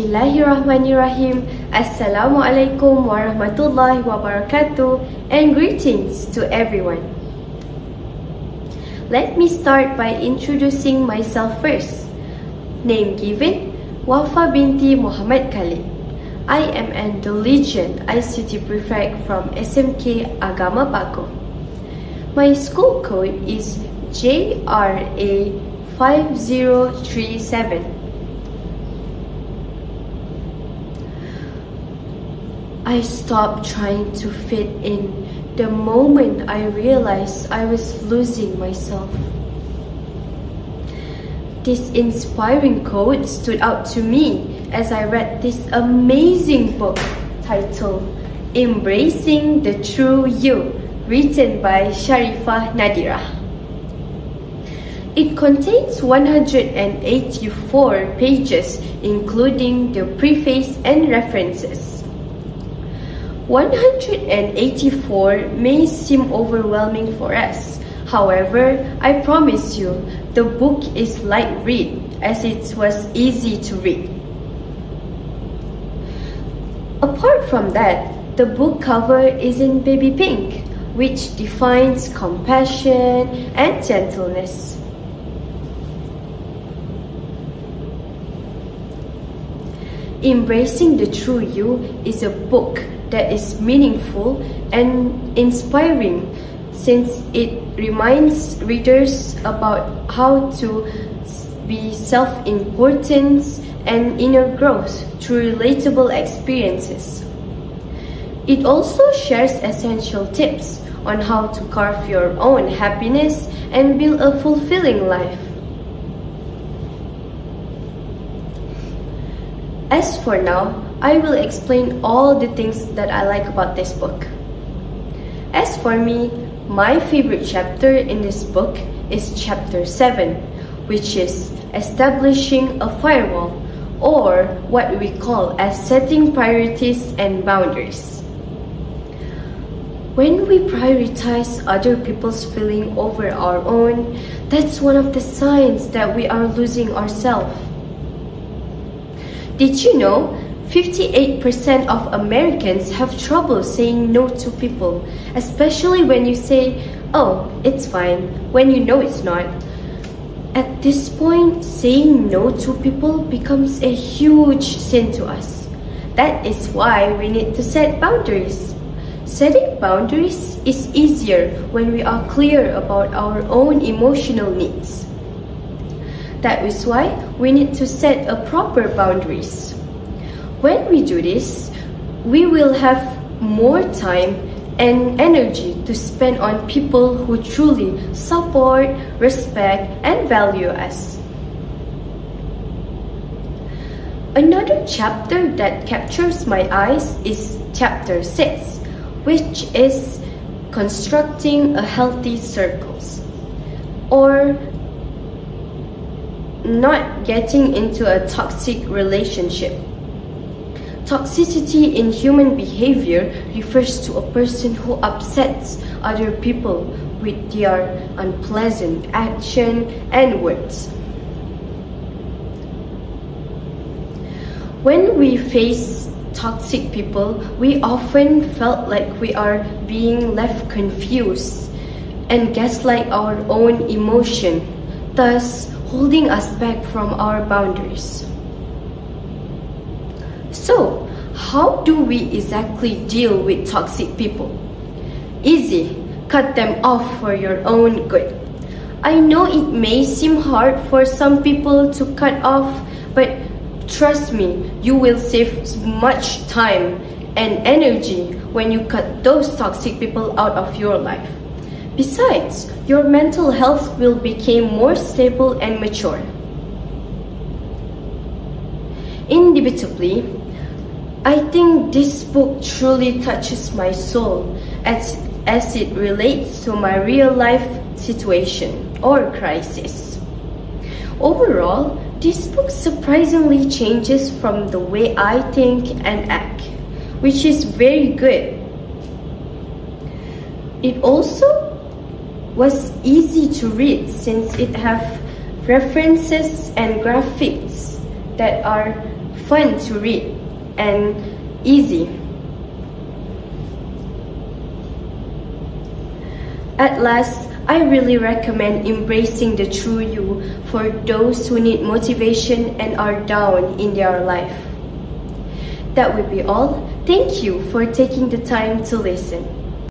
Bismillahirrahmanirrahim. Assalamualaikum warahmatullahi wabarakatuh, and greetings to everyone. Let me start by introducing myself first. Name given, Wafa binti Muhammad Khalid. I am an diligent ICT prefect from SMK Agama Bako. My school code is JRA 5037. I stopped trying to fit in the moment I realized I was losing myself. This inspiring quote stood out to me as I read this amazing book titled Embracing the True You, written by Sharifah Nadira. It contains 184 pages, including the preface and references. 184 may seem overwhelming for us. However, I promise you, the book is light read as it was easy to read. Apart from that, the book cover is in baby pink, which defines compassion and gentleness. Embracing the True You is a book that is meaningful and inspiring, since it reminds readers about how to be self-important and inner growth through relatable experiences. It also shares essential tips on how to carve your own happiness and build a fulfilling life. As for now, I will explain all the things that I like about this book. As for me, my favorite chapter in this book is chapter 7, which is establishing a firewall, or what we call as setting priorities and boundaries. When we prioritize other people's feeling over our own, that's one of the signs that we are losing ourselves. Did you know 58% of Americans have trouble saying no to people, especially when you say, "Oh, it's fine," when you know it's not. At this point, saying no to people becomes a huge sin to us. That is why we need to set boundaries. Setting boundaries is easier when we are clear about our own emotional needs. That is why we need to set a proper boundaries. When we do this, we will have more time and energy to spend on people who truly support, respect, and value us. Another chapter that captures my eyes is chapter 6, which is constructing a healthy circles, or not getting into a toxic relationship. Toxicity in human behavior refers to a person who upsets other people with their unpleasant action and words. When we face toxic people, we often felt like we are being left confused and gaslight our own emotion, thus holding us back from our boundaries. So, how do we exactly deal with toxic people? Easy, cut them off for your own good. I know it may seem hard for some people to cut off, but trust me, you will save much time and energy when you cut those toxic people out of your life. Besides, your mental health will become more stable and mature. Indubitably, I think this book truly touches my soul as it relates to my real life situation or crisis. Overall, this book surprisingly changes from the way I think and act, which is very good. It also was easy to read since it have references and graphics that are fun to read, and easy. At last, I really recommend embracing the true you for those who need motivation and are down in their life. That would be all. Thank you for taking the time to listen.